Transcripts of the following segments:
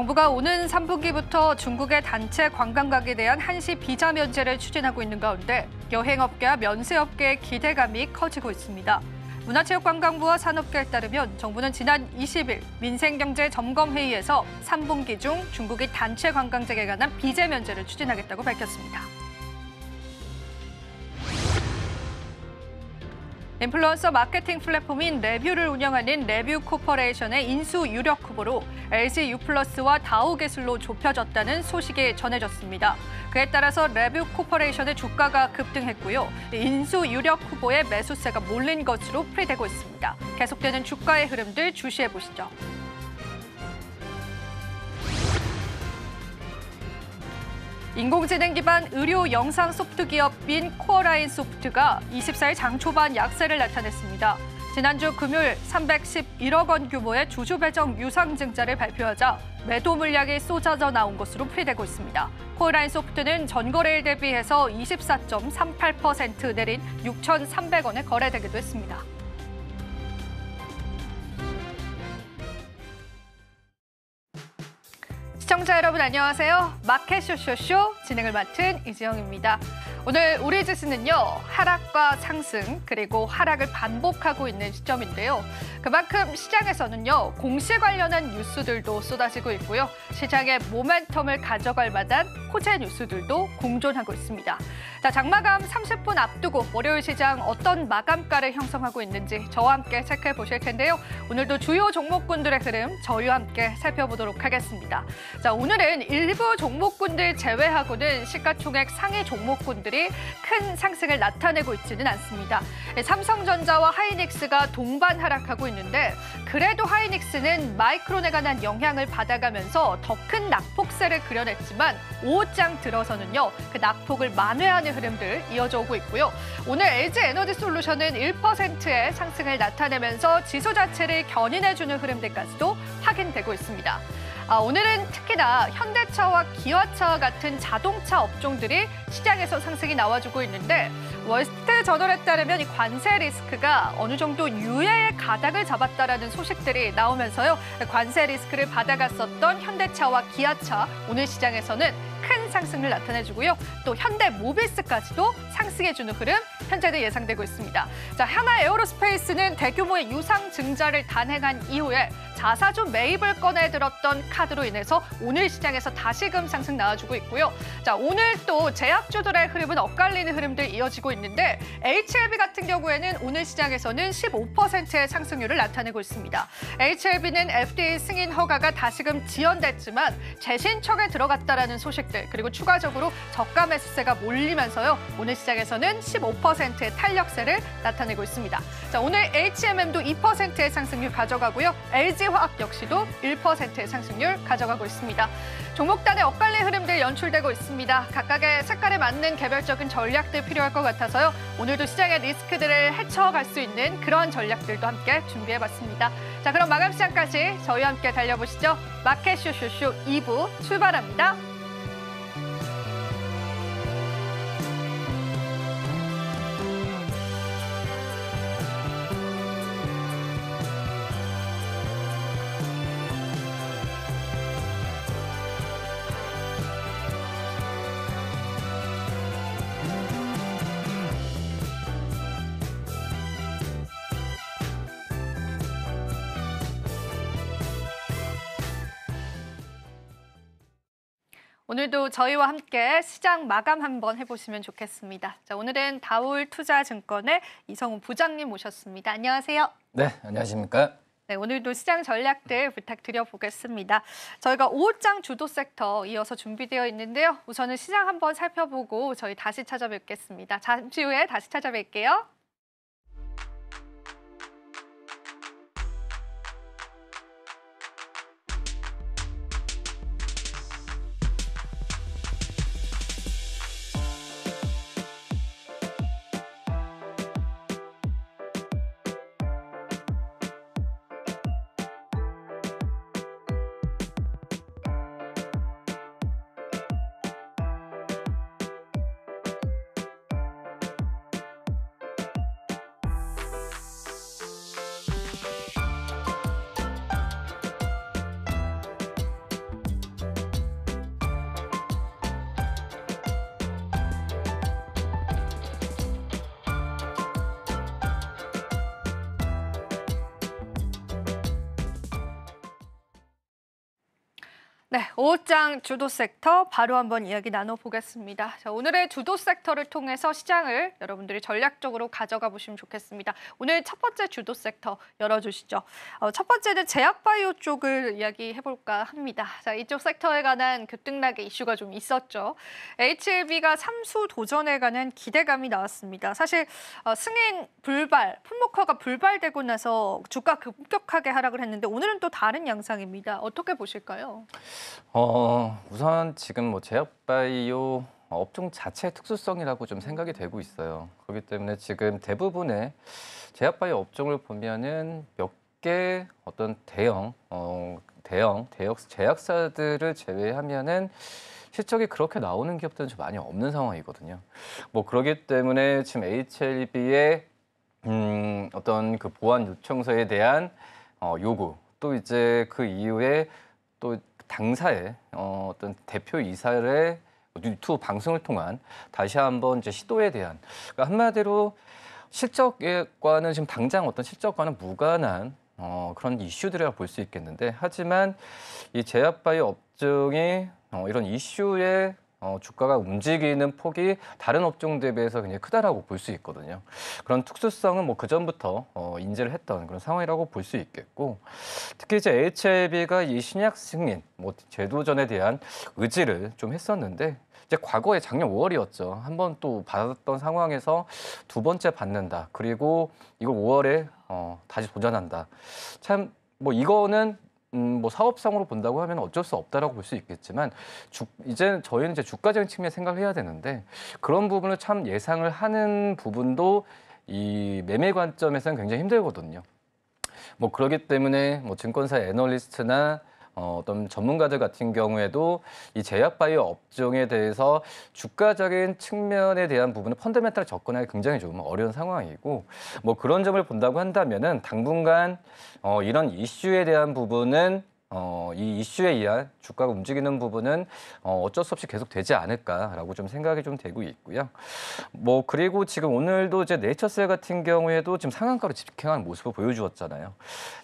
정부가 오는 3분기부터 중국의 단체 관광객에 대한 한시 비자 면제를 추진하고 있는 가운데 여행업계와 면세업계의 기대감이 커지고 있습니다. 문화체육관광부와 산업계에 따르면 정부는 지난 20일 민생경제점검회의에서 3분기 중 중국이 단체 관광객에 관한 비자 면제를 추진하겠다고 밝혔습니다. 인플루언서 마케팅 플랫폼인 레뷰를 운영하는 레뷰 코퍼레이션의 인수 유력 후보로 LG U+와 다우기술로 좁혀졌다는 소식이 전해졌습니다. 그에 따라서 레뷰 코퍼레이션의 주가가 급등했고요. 인수 유력 후보의 매수세가 몰린 것으로 풀이되고 있습니다. 계속되는 주가의 흐름들 주시해보시죠. 인공지능 기반 의료 영상 소프트 기업인 코어라인 소프트가 24일 장 초반 약세를 나타냈습니다. 지난주 금요일 311억 원 규모의 주주 배정 유상증자를 발표하자 매도 물량이 쏟아져 나온 것으로 풀이되고 있습니다. 코어라인 소프트는 전거래일 대비해서 24.38% 내린 6,300원에 거래되기도 했습니다. 시청자 여러분 안녕하세요. 마켓 쇼쇼쇼 진행을 맡은 이지영입니다. 오늘 우리 지수는요, 하락과 상승 그리고 하락을 반복하고 있는 시점인데요. 그만큼 시장에서는요, 공시 관련한 뉴스들도 쏟아지고 있고요. 시장의 모멘텀을 가져갈 만한 호재 뉴스들도 공존하고 있습니다. 자, 장마감 30분 앞두고 월요일 시장 어떤 마감가를 형성하고 있는지 저와 함께 체크해 보실 텐데요. 오늘도 주요 종목군들의 흐름 저희와 함께 살펴보도록 하겠습니다. 자, 오늘은 일부 종목군들 제외하고는 시가총액 상위 종목군들이 큰 상승을 나타내고 있지는 않습니다. 삼성전자와 하이닉스가 동반 하락하고 있는데 그래도 하이닉스는 마이크론에 관한 영향을 받아가면서 더 큰 낙폭세를 그려냈지만 5장 들어서는요, 그 낙폭을 만회하는 흐름들 이어져 오고 있고요. 오늘 LG에너지솔루션은 1%의 상승을 나타내면서 지수 자체를 견인해주는 흐름들까지도 확인되고 있습니다. 오늘은 특히나 현대차와 기아차와 같은 자동차 업종들이 시장에서 상승이 나와주고 있는데 월스트리트저널에 따르면 이 관세 리스크가 어느 정도 유예의 가닥을 잡았다라는 소식들이 나오면서요. 관세 리스크를 받아갔었던 현대차와 기아차 오늘 시장에서는 큰 상승을 나타내주고요. 또 현대모비스까지도 상승해주는 흐름 현재도 예상되고 있습니다. 자, 하나 에어로스페이스는 대규모의 유상 증자를 단행한 이후에 자사주 매입을 꺼내들었던 카드로 인해서 오늘 시장에서 다시금 상승 나와주고 있고요. 자, 오늘 또 제약주들의 흐름은 엇갈리는 흐름들 이어지고 있는데 HLB 같은 경우에는 오늘 시장에서는 15%의 상승률을 나타내고 있습니다. HLB는 FDA 승인 허가가 다시금 지연됐지만 재신청에 들어갔다라는 소식들 그리고 추가적으로 저가 매수세가 몰리면서요. 오늘 시장에서는 15%의 탄력세를 나타내고 있습니다. 자, 오늘 HMM도 2%의 상승률 가져가고요. LG화학 역시도 1%의 상승률 가져가고 있습니다. 종목단의 엇갈린 흐름들 연출되고 있습니다. 각각의 색깔에 맞는 개별적인 전략들 필요할 것 같아서요. 오늘도 시장의 리스크들을 헤쳐갈 수 있는 그런 전략들도 함께 준비해봤습니다. 자, 그럼 마감 시장까지 저희와 함께 달려보시죠. 마켓 쇼쇼쇼 2부 출발합니다. 오늘도 저희와 함께 시장 마감 한번 해보시면 좋겠습니다. 자, 오늘은 다울투자증권의 이성훈 부장님 모셨습니다. 안녕하세요. 네, 안녕하십니까? 네, 오늘도 시장 전략들 부탁드려 보겠습니다. 저희가 5장 주도 섹터 이어서 준비되어 있는데요. 우선은 시장 한번 살펴보고 저희 다시 찾아뵙겠습니다. 잠시 후에 다시 찾아뵐게요. 네, 오후장 주도 섹터 바로 한번 이야기 나눠보겠습니다. 자, 오늘의 주도 섹터를 통해서 시장을 여러분들이 전략적으로 가져가 보시면 좋겠습니다. 오늘 첫 번째 주도 섹터 열어주시죠. 첫 번째는 제약바이오 쪽을 이야기해볼까 합니다. 자, 이쪽 섹터에 관한 급등락의 이슈가 좀 있었죠. HLB가 삼수 도전에 관한 기대감이 나왔습니다. 사실 승인 불발, 풋모커가 불발되고 나서 주가 급격하게 하락을 했는데 오늘은 또 다른 양상입니다. 어떻게 보실까요? 우선 지금 뭐 제약바이오 업종 자체의 특수성이라고 좀 생각이 되고 있어요. 그렇기 때문에 지금 대부분의 제약바이오 업종을 보면은 몇 개 어떤 대형 제약사들을 제외하면은 실적이 그렇게 나오는 기업들은 좀 많이 없는 상황이거든요. 뭐 그렇기 때문에 지금 HLB의 어떤 그 보안 요청서에 대한 요구, 또 이제 그 이후에 또 당사의 어떤 대표이사의 유튜브 방송을 통한 다시 한번 이제 시도에 대한, 그러니까 한마디로 실적과는 지금 당장 어떤 실적과는 무관한 그런 이슈들이라고 볼 수 있겠는데, 하지만 이 제약바이오 업종이 이런 이슈에 주가가 움직이는 폭이 다른 업종 대비해서 굉장히 크다라고 볼 수 있거든요. 그런 특수성은 뭐 그전부터 인지를 했던 그런 상황이라고 볼 수 있겠고, 특히 이제 HLB가 이 신약 승인, 뭐 제도전에 대한 의지를 좀 했었는데, 이제 과거에 작년 5월이었죠. 한 번 또 받았던 상황에서 두 번째 받는다. 그리고 이걸 5월에 다시 도전한다. 참 뭐 이거는 뭐 사업성으로 본다고 하면 어쩔 수 없다라고 볼 수 있겠지만, 이제 저희는 이제 주가적인 측면 생각을 해야 되는데, 그런 부분을 참 예상을 하는 부분도 이 매매 관점에서는 굉장히 힘들거든요. 뭐 그렇기 때문에 뭐 증권사 애널리스트나 어떤 전문가들 같은 경우에도 이 제약바이오 업종에 대해서 주가적인 측면에 대한 부분은 펀더멘탈 접근하기 굉장히 좀 어려운 상황이고, 뭐 그런 점을 본다고 한다면은 당분간 이런 이슈에 대한 부분은 이 이슈에 의한 주가가 움직이는 부분은 어쩔 수 없이 계속 되지 않을까라고 좀 생각이 좀 되고 있고요. 뭐 그리고 지금 오늘도 이제 네이처셀 같은 경우에도 지금 상한가로 집행하는 모습을 보여주었잖아요.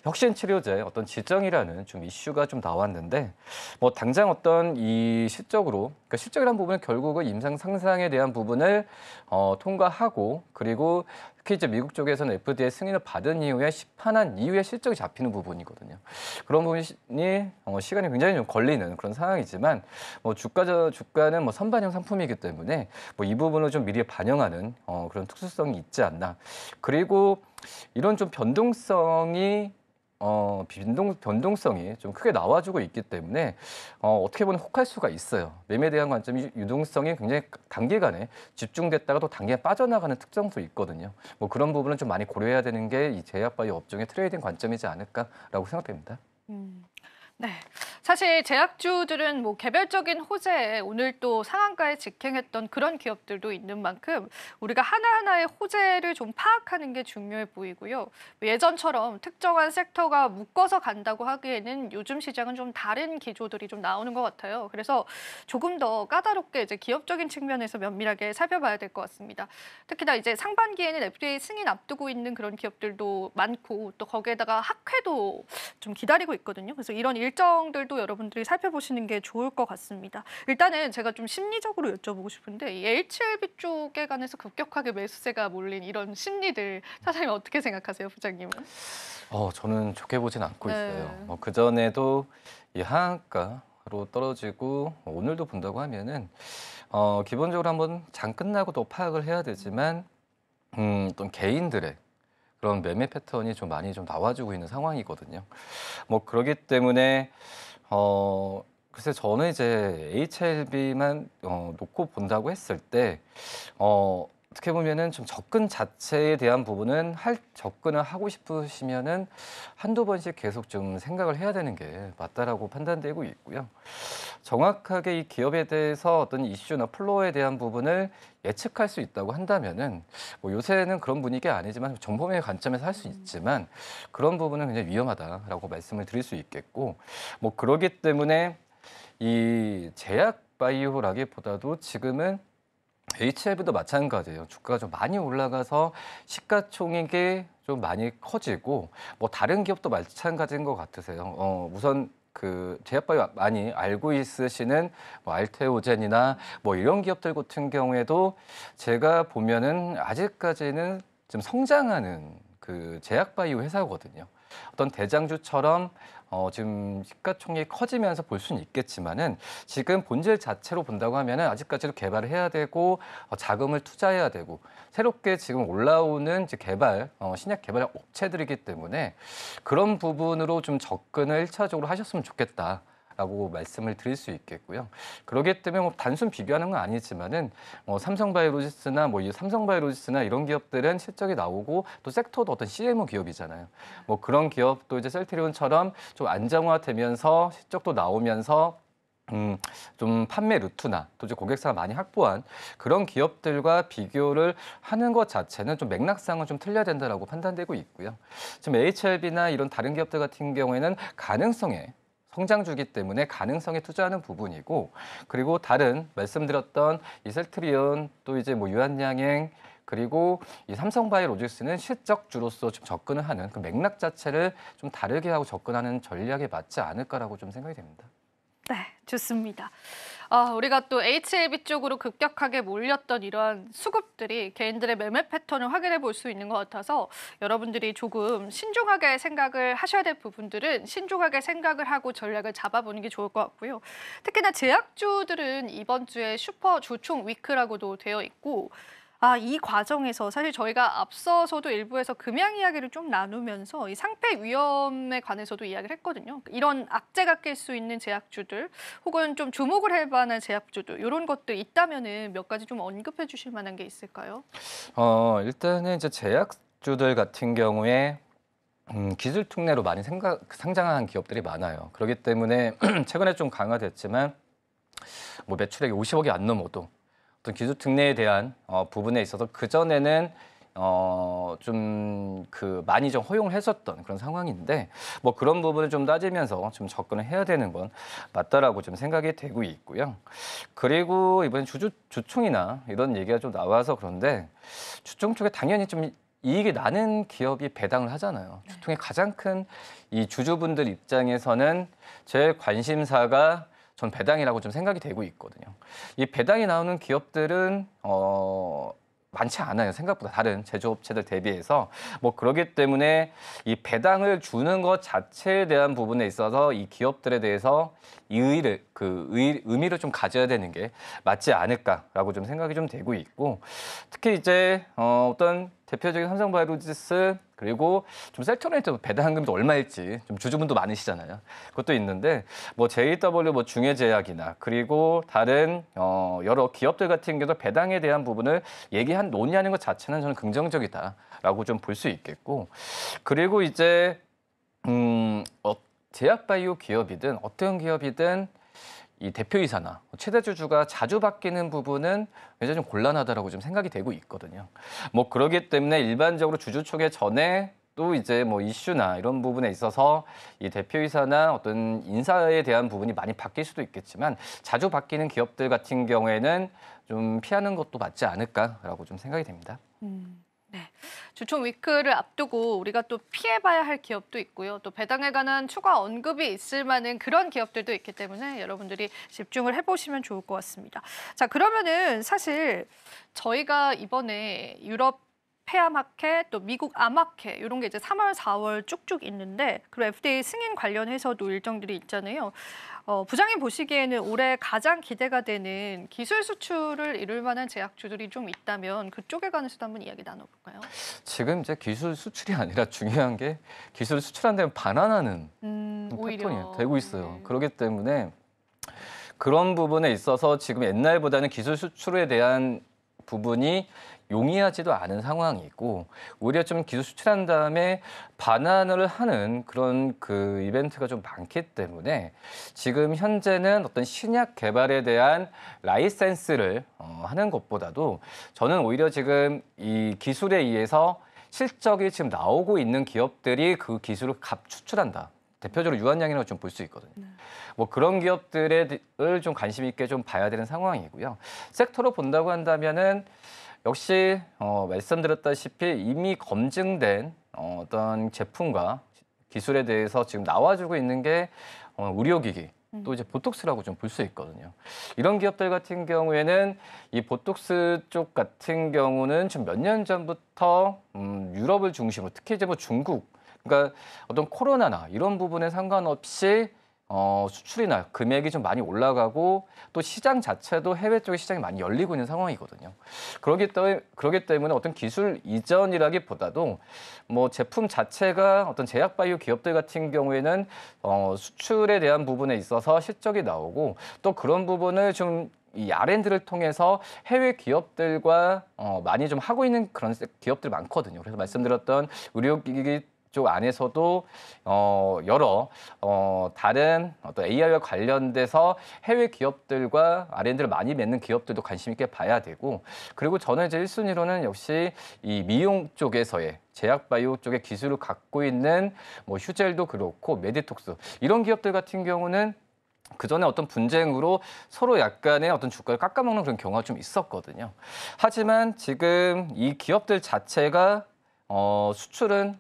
혁신 치료제 어떤 지정이라는 좀 이슈가 좀 나왔는데, 뭐 당장 어떤 이 실적으로, 그러니까 실적이라는 부분은 결국은 임상 상상에 대한 부분을 통과하고, 그리고 특히 이제 미국 쪽에서는 FDA 승인을 받은 이후에 시판한 이후에 실적이 잡히는 부분이거든요. 그런 부분이 시간이 굉장히 좀 걸리는 그런 상황이지만, 뭐 주가는 뭐 선반영 상품이기 때문에 뭐 이 부분을 좀 미리 반영하는 그런 특수성이 있지 않나. 그리고 이런 좀 변동성이 좀 크게 나와주고 있기 때문에 어떻게 보면 혹할 수가 있어요. 매매에 대한 관점이 유동성이 굉장히 단기간에 집중됐다가 또 단기간에 빠져나가는 특성도 있거든요. 뭐 그런 부분은 좀 많이 고려해야 되는 게 이 제약바이오 업종의 트레이딩 관점이지 않을까라고 생각됩니다. 네, 사실 제약주들은 뭐 개별적인 호재에 오늘 또 상한가에 직행했던 그런 기업들도 있는 만큼 우리가 하나하나의 호재를 좀 파악하는 게 중요해 보이고요. 예전처럼 특정한 섹터가 묶어서 간다고 하기에는 요즘 시장은 좀 다른 기조들이 좀 나오는 것 같아요. 그래서 조금 더 까다롭게 이제 기업적인 측면에서 면밀하게 살펴봐야 될 것 같습니다. 특히나 이제 상반기에는 FDA 승인 앞두고 있는 그런 기업들도 많고, 또 거기에다가 학회도 좀 기다리고 있거든요. 그래서 이런 일정들도 여러분들이 살펴보시는 게 좋을 것 같습니다. 일단은 제가 좀 심리적으로 여쭤보고 싶은데, 이 HLB 쪽에 관해서 급격하게 매수세가 몰린 이런 심리들, 사장님 어떻게 생각하세요, 부장님은? 저는 좋게 보진 않고 네. 있어요. 그전에도 이 하한가로 떨어지고 오늘도 본다고 하면은 기본적으로 한번 장 끝나고 또 파악을 해야 되지만, 어떤 개인들의 그런 매매 패턴이 좀 많이 좀 나와주고 있는 상황이거든요. 뭐 그렇기 때문에 글쎄 저는 이제 HLB만 놓고 본다고 했을 때 어떻게 보면은 좀 접근 자체에 대한 부분은 접근을 하고 싶으시면은 한두 번씩 계속 좀 생각을 해야 되는 게 맞다라고 판단되고 있고요. 정확하게 이 기업에 대해서 어떤 이슈나 플로어에 대한 부분을 예측할 수 있다고 한다면은, 뭐 요새는 그런 분위기 아니지만 정보매매 관점에서 할 수 있지만 그런 부분은 굉장히 위험하다라고 말씀을 드릴 수 있겠고, 뭐 그러기 때문에 이 제약 바이오라기보다도 지금은 HLB도 마찬가지예요. 주가가 좀 많이 올라가서 시가총액이 좀 많이 커지고, 뭐 다른 기업도 마찬가지인 것 같으세요. 우선 그 제약바이오 많이 알고 있으시는 뭐 알테오젠이나 뭐 이런 기업들 같은 경우에도 제가 보면은 아직까지는 좀 성장하는 그 제약바이오 회사거든요. 어떤 대장주처럼 지금 시가총액이 커지면서 볼 수는 있겠지만은 지금 본질 자체로 본다고 하면은 아직까지도 개발을 해야 되고 자금을 투자해야 되고 새롭게 지금 올라오는 이제 신약 개발 업체들이기 때문에 그런 부분으로 좀 접근을 1차적으로 하셨으면 좋겠다. 라고 말씀을 드릴 수 있겠고요. 그러기 때문에 뭐 단순 비교하는 건 아니지만은 삼성바이오로지스나 뭐 이 삼성바이오로지스나 이런 기업들은 실적이 나오고 또 섹터도 어떤 CMO 기업이잖아요. 뭐 그런 기업도 이제 셀트리온처럼 좀 안정화되면서 실적도 나오면서 좀 판매 루트나 또 이제 고객사가 많이 확보한 그런 기업들과 비교를 하는 것 자체는 좀 맥락상은 좀 틀려야 된다라고 판단되고 있고요. 지금 HLB나 이런 다른 기업들 같은 경우에는 가능성에 성장주기 때문에 가능성에 투자하는 부분이고 그리고 다른 말씀드렸던 이 셀트리온 또 이제 뭐 유한양행 그리고 이 삼성바이오로직스는 실적주로서 좀 접근을 하는 그 맥락 자체를 좀 다르게 하고 접근하는 전략에 맞지 않을까라고 좀 생각이 됩니다. 네, 좋습니다. 우리가 또 HLB 쪽으로 급격하게 몰렸던 이러한 수급들이 개인들의 매매 패턴을 확인해 볼 수 있는 것 같아서 여러분들이 조금 신중하게 생각을 하셔야 될 부분들은 신중하게 생각을 하고 전략을 잡아보는 게 좋을 것 같고요. 특히나 제약주들은 이번 주에 슈퍼 주총 위크라고도 되어 있고 이 과정에서 사실 저희가 앞서서도 일부에서 금양 이야기를 좀 나누면서 이 상패 위험에 관해서도 이야기를 했거든요. 이런 악재가 낄 수 있는 제약주들 혹은 좀 주목을 할 만한 제약주들 이런 것들 있다면은 몇 가지 좀 언급해 주실 만한 게 있을까요? 일단은 이제 제약주들 같은 경우에 기술 특례로 많이 상장한 기업들이 많아요. 그렇기 때문에 최근에 좀 강화됐지만 뭐 매출액이 50억이 안 넘어도 어떤 기술 특례에 대한 부분에 있어서 그 전에는 좀 많이 좀 허용을 했었던 그런 상황인데 뭐 그런 부분을 좀 따지면서 좀 접근을 해야 되는 건 맞다라고 좀 생각이 되고 있고요. 그리고 이번에 주총이나 이런 얘기가 좀 나와서 그런데 주총 쪽에 당연히 좀 이익이 나는 기업이 배당을 하잖아요. 주총의 가장 큰 이 주주분들 입장에서는 제 관심사가 전 배당이라고 좀 생각이 되고 있거든요. 이 배당이 나오는 기업들은 많지 않아요. 생각보다 다른 제조업체들 대비해서 뭐 그러기 때문에 이 배당을 주는 것 자체에 대한 부분에 있어서 이 기업들에 대해서 의미를 좀 가져야 되는 게 맞지 않을까라고 좀 생각이 좀 되고 있고 특히 이제 어떤 대표적인 삼성바이오로지스 그리고 좀 셀트리온에도 배당금도 얼마일지 좀 주주분도 많으시잖아요. 그것도 있는데 뭐 JW 뭐 중해제약이나 그리고 다른 여러 기업들 같은 경우도 배당에 대한 부분을 논의하는 것 자체는 저는 긍정적이다라고 좀 볼 수 있겠고 그리고 이제 제약바이오 기업이든 어떤 기업이든 이 대표이사나 최대 주주가 자주 바뀌는 부분은 굉장히 좀 곤란하다라고 좀 생각이 되고 있거든요. 뭐 그러기 때문에 일반적으로 주주 초기 전에 또 이제 뭐 이슈나 이런 부분에 있어서 이 대표이사나 어떤 인사에 대한 부분이 많이 바뀔 수도 있겠지만 자주 바뀌는 기업들 같은 경우에는 좀 피하는 것도 맞지 않을까라고 좀 생각이 됩니다. 네. 주총 위크를 앞두고 우리가 또 피해봐야 할 기업도 있고요. 또 배당에 관한 추가 언급이 있을 만한 그런 기업들도 있기 때문에 여러분들이 집중을 해보시면 좋을 것 같습니다. 자, 그러면은 사실 저희가 이번에 유럽 폐암학회 또 미국 암학회 이런 게 이제 3월, 4월 쭉쭉 있는데 그리고 FDA 승인 관련해서도 일정들이 있잖아요. 부장님 보시기에는 올해 가장 기대가 되는 기술 수출을 이룰 만한 제약주들이 좀 있다면 그쪽에 관해서도 한번 이야기 나눠볼까요? 지금 이제 기술 수출이 아니라 중요한 게 기술 수출한다면 반환하는 패턴이 되고 있어요. 네. 그렇기 때문에 그런 부분에 있어서 지금 옛날보다는 기술 수출에 대한 부분이 용이하지도 않은 상황이고 오히려 좀 기술 수출한 다음에 반환을 하는 그런 그 이벤트가 좀 많기 때문에 지금 현재는 어떤 신약 개발에 대한 라이센스를 하는 것보다도 저는 오히려 지금 이 기술에 의해서 실적이 지금 나오고 있는 기업들이 그 기술을 수출한다. 대표적으로 유한양이라고 좀 볼 수 있거든요. 뭐 그런 기업들을 좀 관심 있게 좀 봐야 되는 상황이고요. 섹터로 본다고 한다면은 역시 말씀드렸다시피 이미 검증된 어떤 제품과 기술에 대해서 지금 나와주고 있는 게 의료기기, 또 이제 보톡스라고 좀 볼 수 있거든요. 이런 기업들 같은 경우에는 이 보톡스 쪽 같은 경우는 지금 몇 년 전부터 유럽을 중심으로 특히 이제 뭐 중국, 그러니까 어떤 코로나나 이런 부분에 상관없이 수출이나 금액이 좀 많이 올라가고 또 시장 자체도 해외 쪽의 시장이 많이 열리고 있는 상황이거든요. 그러기 때문에 어떤 기술 이전이라기보다도 뭐 제품 자체가 어떤 제약 바이오 기업들 같은 경우에는 수출에 대한 부분에 있어서 실적이 나오고 또 그런 부분을 좀 이 R&D를 통해서 해외 기업들과 많이 좀 하고 있는 그런 기업들이 많거든요. 그래서 말씀드렸던 의료기기 쪽 안에서도 여러 다른 어떤 AI와 관련돼서 해외 기업들과 R&D를 많이 맺는 기업들도 관심 있게 봐야 되고, 그리고 저는 이제 1순위로는 역시 이 미용 쪽에서의 제약 바이오 쪽의 기술을 갖고 있는 뭐 휴젤도 그렇고 메디톡스 이런 기업들 같은 경우는 그 전에 어떤 분쟁으로 서로 약간의 어떤 주가를 깎아먹는 그런 경우가 좀 있었거든요. 하지만 지금 이 기업들 자체가 수출은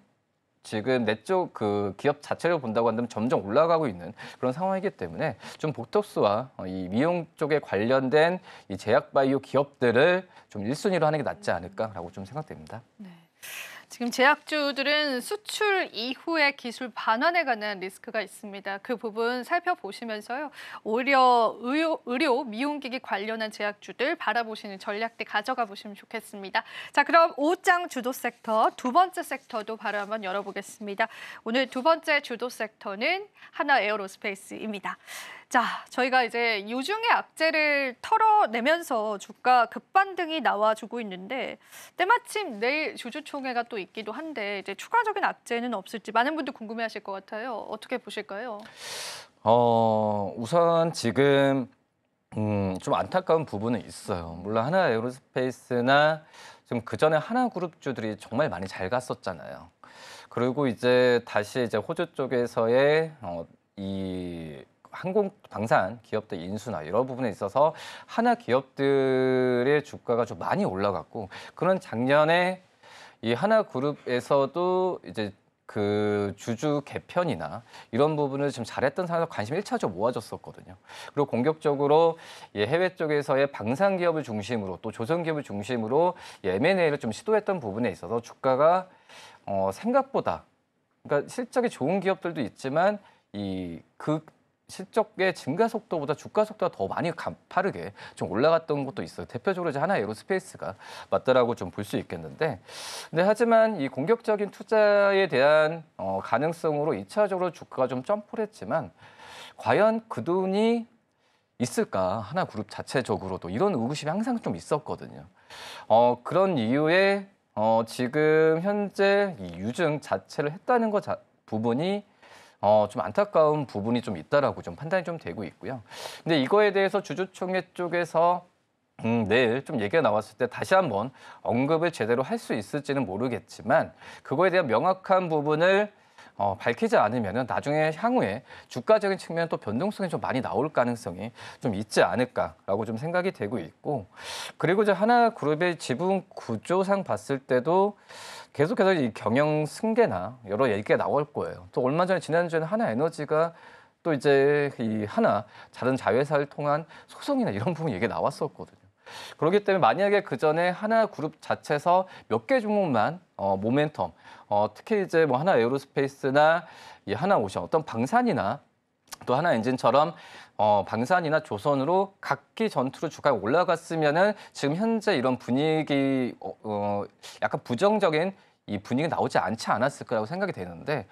지금 내 쪽 그 기업 자체를 본다고 한다면 점점 올라가고 있는 그런 상황이기 때문에 좀 보톡스와 이 미용 쪽에 관련된 이 제약 바이오 기업들을 좀 1순위로 하는 게 낫지 않을까라고 좀 생각됩니다. 네. 지금 제약주들은 수출 이후에 기술 반환에 관한 리스크가 있습니다. 그 부분 살펴보시면서요. 오히려 의료 미용기기 관련한 제약주들 바라보시는 전략들 가져가 보시면 좋겠습니다. 자, 그럼 오장 주도 섹터 두 번째 섹터도 바로 한번 열어보겠습니다. 오늘 두 번째 주도 섹터는 하나 에어로스페이스입니다. 자, 저희가 이제 유중의 악재를 털어내면서 주가 급반등이 나와주고 있는데 때마침 내일 주주총회가 또 있기도 한데 이제 추가적인 악재는 없을지 많은 분들 궁금해하실 것 같아요. 어떻게 보실까요? 우선 지금 좀 안타까운 부분은 있어요. 물론 하나 에어로스페이스나 지금 그 전에 하나그룹주들이 정말 많이 잘 갔었잖아요. 그리고 이제 다시 이제 호주 쪽에서의 이 항공 방산 기업들 인수나 이런 부분에 있어서 하나 기업들의 주가가 좀 많이 올라갔고, 그런 작년에 이 하나 그룹에서도 이제 그 주주 개편이나 이런 부분을 좀 잘했던 상황에서 관심이 1차적으로 모아졌었거든요. 그리고 공격적으로 해외 쪽에서의 방산 기업을 중심으로 또 조선 기업을 중심으로 M&A를 좀 시도했던 부분에 있어서 주가가 생각보다, 그러니까 실적이 좋은 기업들도 있지만 그 실적의 증가 속도보다 주가 속도가 더 많이 가파르게 좀 올라갔던 것도 있어요. 대표적으로 이제 하나 에어로스페이스가 맞다라고 좀 볼 수 있겠는데, 근데 하지만 이 공격적인 투자에 대한 가능성으로 2차적으로 주가가 좀 점프를 했지만 과연 그 돈이 있을까? 하나 그룹 자체적으로도 이런 의구심이 항상 좀 있었거든요. 그런 이유에 지금 현재 이 유증 자체를 했다는 부분이 좀 안타까운 부분이 좀 있다라고 좀 판단이 좀 되고 있고요. 근데 이거에 대해서 주주총회 쪽에서 내일 좀 얘기가 나왔을 때 다시 한번 언급을 제대로 할 수 있을지는 모르겠지만 그거에 대한 명확한 부분을 밝히지 않으면 나중에 향후에 주가적인 측면 또 변동성이 좀 많이 나올 가능성이 좀 있지 않을까라고 좀 생각이 되고 있고, 그리고 이제 하나그룹의 지분 구조상 봤을 때도 계속해서 이 경영 승계나 여러 얘기가 나올 거예요. 또 얼마 전에 지난주에는 하나에너지가 또 이제 이 하나 다른 자회사를 통한 소송이나 이런 부분 얘기가 나왔었거든요. 그렇기 때문에 만약에 그 전에 하나그룹 자체에서 몇 개 종목만 모멘텀, 특히 이제 뭐 하나 에어로스페이스나 이 하나오션 어떤 방산이나 또 하나 엔진처럼 방산이나 조선으로 각기 전투로 주가가 올라갔으면은 지금 현재 이런 분위기 약간 부정적인 이 분위기 나오지 않지 않았을 거라고 생각이 되는데,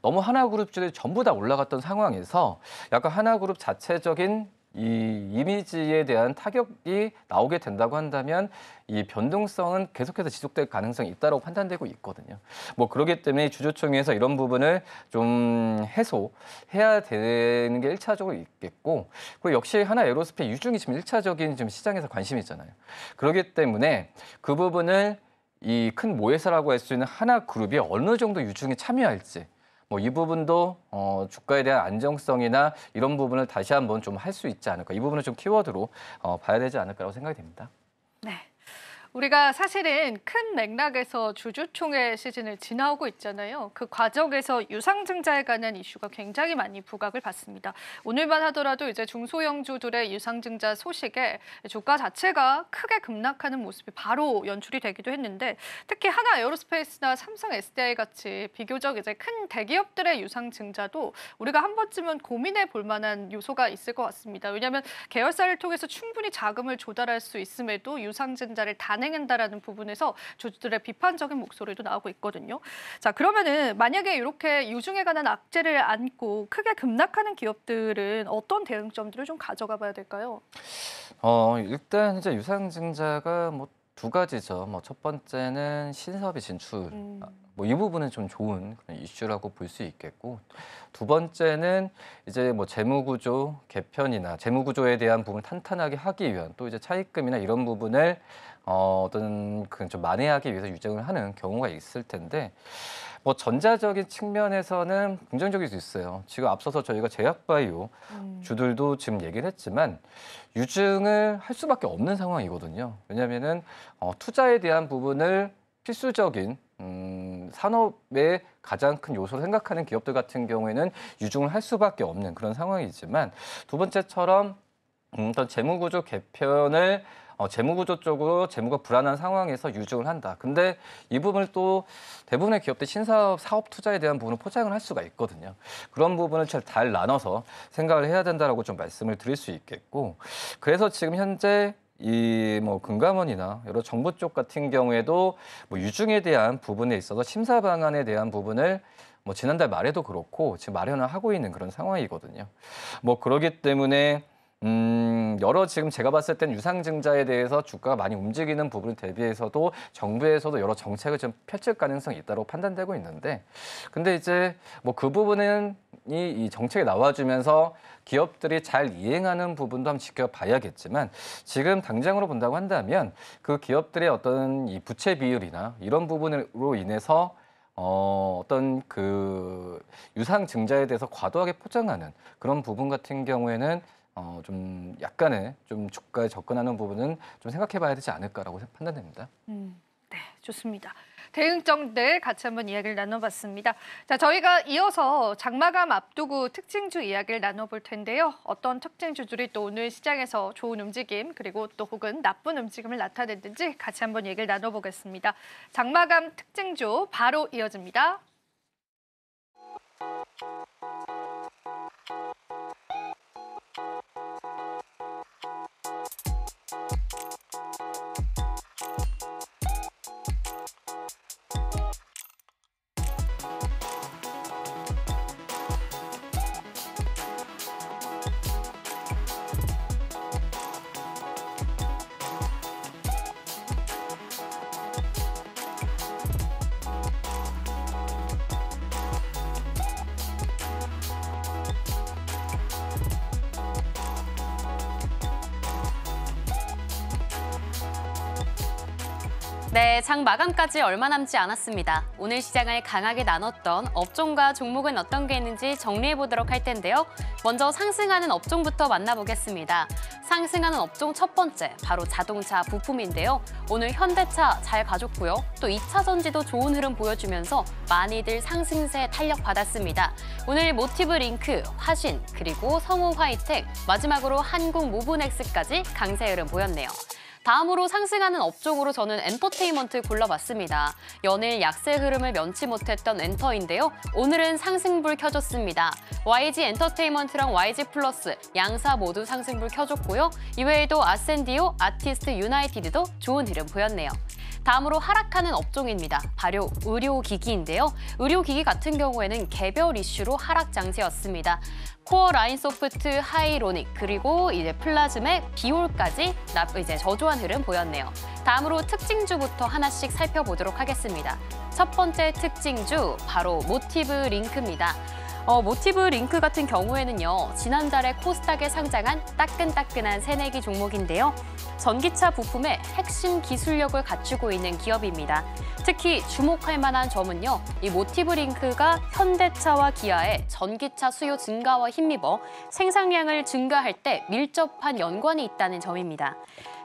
너무 하나그룹주들이 전부 다 올라갔던 상황에서 약간 하나그룹 자체적인 이 이미지에 대한 타격이 나오게 된다고 한다면 이 변동성은 계속해서 지속될 가능성이 있다고 판단되고 있거든요. 뭐 그렇기 때문에 주주총회에서 이런 부분을 좀 해소해야 되는 게 1차적으로 있겠고, 그리고 역시 하나 에어로스페이스 유중이 지금 1차적인 지금 시장에서 관심이 있잖아요. 그렇기 때문에 그 부분을 이 큰 모회사라고 할 수 있는 하나그룹이 어느 정도 유중에 참여할지, 뭐 이 부분도 주가에 대한 안정성이나 이런 부분을 다시 한번 좀 할 수 있지 않을까. 이 부분을 좀 키워드로 봐야 되지 않을까라고 생각이 됩니다. 네. 우리가 사실은 큰 맥락에서 주주총회 시즌을 지나오고 있잖아요. 그 과정에서 유상증자에 관한 이슈가 굉장히 많이 부각을 받습니다. 오늘만 하더라도 이제 중소형주들의 유상증자 소식에 주가 자체가 크게 급락하는 모습이 바로 연출이 되기도 했는데 특히 하나 에어로스페이스나 삼성 SDI 같이 비교적 이제 큰 대기업들의 유상증자도 우리가 한 번쯤은 고민해 볼 만한 요소가 있을 것 같습니다. 왜냐하면 계열사를 통해서 충분히 자금을 조달할 수 있음에도 유상증자를 단행한다라는 부분에서 주주들의 비판적인 목소리도 나오고 있거든요. 자, 그러면은 만약에 이렇게 유증에 관한 악재를 안고 크게 급락하는 기업들은 어떤 대응점들을 좀 가져가 봐야 될까요? 일단 이제 유상증자가 뭐 두 가지죠. 뭐 첫 번째는 신사업의 진출. 뭐 이 부분은 좀 좋은 그런 이슈라고 볼 수 있겠고, 두 번째는 이제 뭐 재무구조 개편이나 재무구조에 대한 부분을 탄탄하게 하기 위한 또 이제 차입금이나 이런 부분을 어떤 그 좀 만회하기 위해서 유증을 하는 경우가 있을 텐데, 뭐 전자적인 측면에서는 긍정적일 수 있어요. 지금 앞서서 저희가 제약바이오 주들도 지금 얘기를 했지만 유증을 할 수밖에 없는 상황이거든요. 왜냐하면은 투자에 대한 부분을 필수적인 산업의 가장 큰 요소로 생각하는 기업들 같은 경우에는 유증을 할 수밖에 없는 그런 상황이지만, 두 번째처럼 어떤 재무구조 개편을 재무구조 쪽으로 재무가 불안한 상황에서 유증을 한다. 근데 이 부분을 또 대부분의 기업들 신사업, 사업 투자에 대한 부분을 포장을 할 수가 있거든요. 그런 부분을 잘 나눠서 생각을 해야 된다라고 좀 말씀을 드릴 수 있겠고, 그래서 지금 현재 이 뭐 금감원이나 여러 정부 쪽 같은 경우에도 뭐 유증에 대한 부분에 있어서 심사 방안에 대한 부분을 뭐 지난달 말에도 그렇고 지금 마련을 하고 있는 그런 상황이거든요. 뭐 그러기 때문에 여러 지금 제가 봤을 땐 유상증자에 대해서 주가가 많이 움직이는 부분을 대비해서도 정부에서도 여러 정책을 좀 펼칠 가능성이 있다고 판단되고 있는데, 근데 이제 뭐 그 부분은 이 정책이 나와주면서 기업들이 잘 이행하는 부분도 한번 지켜봐야겠지만, 지금 당장으로 본다고 한다면 그 기업들의 어떤 이 부채 비율이나 이런 부분으로 인해서 어떤 그 유상증자에 대해서 과도하게 포장하는 그런 부분 같은 경우에는 좀 약간의 좀 주가에 접근하는 부분은 좀 생각해봐야 되지 않을까라고 판단됩니다. 네, 좋습니다. 대응점들 같이 한번 이야기를 나눠봤습니다. 자, 저희가 이어서 장마감 앞두고 특징주 이야기를 나눠볼 텐데요. 어떤 특징주들이 또 오늘 시장에서 좋은 움직임 그리고 또 혹은 나쁜 움직임을 나타냈는지 같이 한번 얘기를 나눠보겠습니다. 장마감 특징주 바로 이어집니다. 네, 장 마감까지 얼마 남지 않았습니다. 오늘 시장을 강하게 나눴던 업종과 종목은 어떤 게 있는지 정리해보도록 할 텐데요. 먼저 상승하는 업종부터 만나보겠습니다. 상승하는 업종 첫 번째, 바로 자동차 부품인데요. 오늘 현대차 잘 가졌고요. 또 2차 전지도 좋은 흐름 보여주면서 많이들 상승세 탄력받았습니다. 오늘 모티브 링크, 화신, 그리고 성우 화이텍, 마지막으로 한국 모브넥스까지 강세 흐름 보였네요. 다음으로 상승하는 업종으로 저는 엔터테인먼트 골라봤습니다. 연일 약세 흐름을 면치 못했던 엔터인데요. 오늘은 상승불 켜줬습니다. YG 엔터테인먼트랑 YG 플러스 양사 모두 상승불 켜줬고요. 이외에도 아센디오, 아티스트 유나이티드도 좋은 흐름 보였네요. 다음으로 하락하는 업종입니다. 바로 의료기기인데요. 의료기기 같은 경우에는 개별 이슈로 하락 장세였습니다. 코어 라인소프트, 하이로닉, 그리고 이제 플라즈맥, 비올까지 이제 저조한 흐름 보였네요. 다음으로 특징주부터 하나씩 살펴보도록 하겠습니다. 첫 번째 특징주, 바로 모티브 링크입니다. 모티브 링크 같은 경우에는요, 지난달에 코스닥에 상장한 따끈따끈한 새내기 종목인데요. 전기차 부품의 핵심 기술력을 갖추고 있는 기업입니다. 특히 주목할 만한 점은요, 이 모티브 링크가 현대차와 기아의 전기차 수요 증가와 힘입어 생산량을 증가할 때 밀접한 연관이 있다는 점입니다.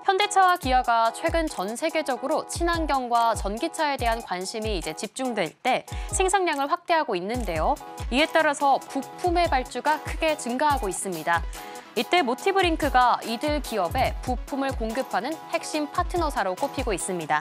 현대차와 기아가 최근 전 세계적으로 친환경과 전기차에 대한 관심이 이제 집중될 때 생산량을 확대하고 있는데요. 이에 따라서 부품의 발주가 크게 증가하고 있습니다. 이때 모티브링크가 이들 기업에 부품을 공급하는 핵심 파트너사로 꼽히고 있습니다.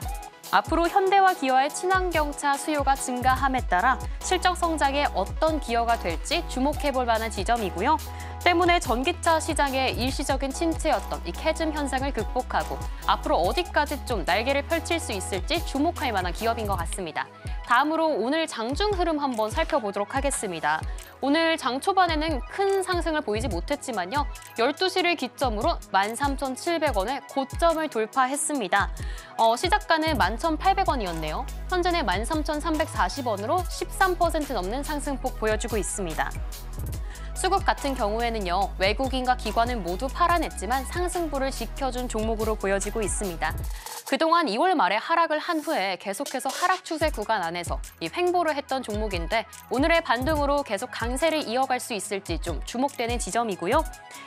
앞으로 현대와 기아의 친환경차 수요가 증가함에 따라 실적 성장에 어떤 기여가 될지 주목해볼 만한 지점이고요. 때문에 전기차 시장의 일시적인 침체였던 이 캐즘 현상을 극복하고 앞으로 어디까지 좀 날개를 펼칠 수 있을지 주목할 만한 기업인 것 같습니다. 다음으로 오늘 장중 흐름 한번 살펴보도록 하겠습니다. 오늘 장 초반에는 큰 상승을 보이지 못했지만요. 12시를 기점으로 13,700원의 고점을 돌파했습니다. 시작가는 11,800원이었네요. 현재는 13,340원으로 13% 넘는 상승폭 보여주고 있습니다. 수급 같은 경우에는요. 외국인과 기관은 모두 팔아냈지만 상승부를 지켜준 종목으로 보여지고 있습니다. 그동안 2월 말에 하락을 한 후에 계속해서 하락 추세 구간 안에서 이 횡보를 했던 종목인데 오늘의 반등으로 계속 강세를 이어갈 수 있을지 좀 주목되는 지점이고요.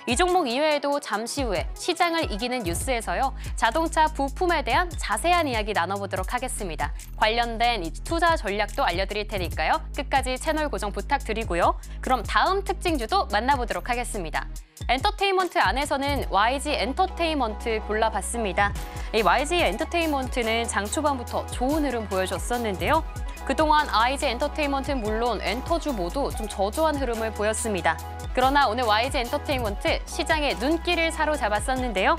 이 종목 이외에도 잠시 후에 시장을 이기는 뉴스에서요. 자동차 부품에 대한 자세한 이야기 나눠보도록 하겠습니다. 관련된 이 투자 전략도 알려드릴 테니까요. 끝까지 채널 고정 부탁드리고요. 그럼 다음 특징주도 만나보도록 하겠습니다. 엔터테인먼트 안에서는 YG 엔터테인먼트 골라봤습니다. 이 YG 엔터테인먼트는 장 초반부터 좋은 흐름 보여줬었는데요. 그동안 YG 엔터테인먼트는 물론 엔터주 모두 좀 저조한 흐름을 보였습니다. 그러나 오늘 YG 엔터테인먼트 시장의 눈길을 사로잡았었는데요.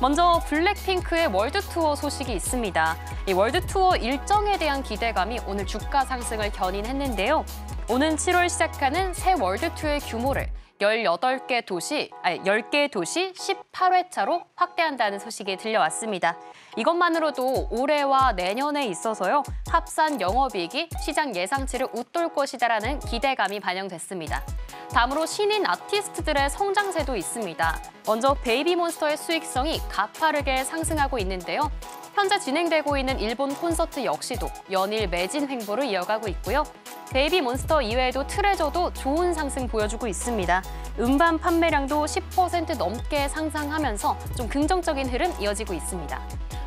먼저 블랙핑크의 월드 투어 소식이 있습니다. 이 월드 투어 일정에 대한 기대감이 오늘 주가 상승을 견인했는데요. 오는 7월 시작하는 새 월드 투어의 규모를 10개 도시 18회차로 확대한다는 소식이 들려왔습니다. 이것만으로도 올해와 내년에 있어서요. 합산 영업이익이 시장 예상치를 웃돌 것이다라는 기대감이 반영됐습니다. 다음으로 신인 아티스트들의 성장세도 있습니다. 먼저 베이비몬스터의 수익성이 가파르게 상승하고 있는데요. 현재 진행되고 있는 일본 콘서트 역시도 연일 매진 횡보를 이어가고 있고요. 베이비몬스터 이외에도 트레저도 좋은 상승 보여주고 있습니다. 음반 판매량도 10% 넘게 상승하면서 좀 긍정적인 흐름 이어지고 있습니다.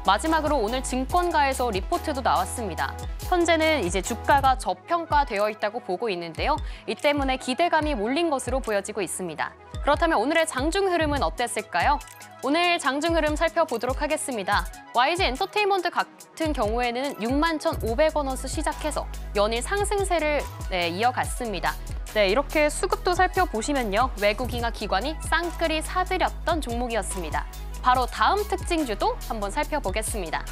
마지막으로 오늘 증권가에서 리포트도 나왔습니다. 현재는 이제 주가가 저평가되어 있다고 보고 있는데요. 이 때문에 기대감이 몰린 것으로 보여지고 있습니다. 그렇다면 오늘의 장중 흐름은 어땠을까요? 오늘 장중 흐름 살펴보도록 하겠습니다. YG 엔터테인먼트 같은 경우에는 61,500원에서 시작해서 연일 상승세를 이어갔습니다. 네, 이렇게 수급도 살펴보시면요. 외국인과 기관이 쌍끌이 사들였던 종목이었습니다. 바로 다음 특징주도 한번 살펴보겠습니다.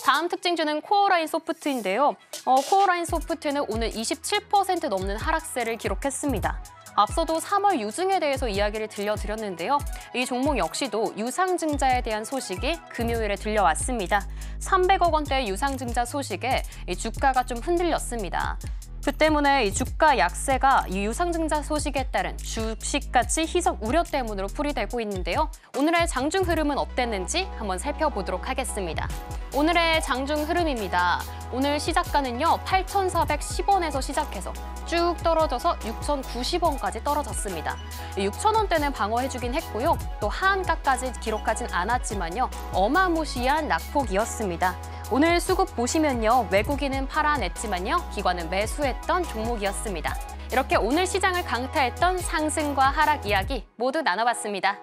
다음 특징주는 코어라인 소프트인데요. 코어라인 소프트는 오늘 27% 넘는 하락세를 기록했습니다. 앞서도 3월 유증에 대해서 이야기를 들려드렸는데요. 이 종목 역시도 유상증자에 대한 소식이 금요일에 들려왔습니다. 300억 원대의 유상증자 소식에 이 주가가 좀 흔들렸습니다. 그 때문에 이 주가 약세가 이 유상증자 소식에 따른 주식가치 희석 우려 때문으로 풀이되고 있는데요. 오늘의 장중 흐름은 어땠는지 한번 살펴보도록 하겠습니다. 오늘의 장중 흐름입니다. 오늘 시작가는요. 8,410원에서 시작해서 쭉 떨어져서 6,090원까지 떨어졌습니다. 6,000원대는 방어해주긴 했고요. 또 하한가까지 기록하진 않았지만요. 어마무시한 낙폭이었습니다. 오늘 수급 보시면요. 외국인은 팔아냈지만요. 기관은 매수했던 종목이었습니다. 이렇게 오늘 시장을 강타했던 상승과 하락 이야기 모두 나눠봤습니다.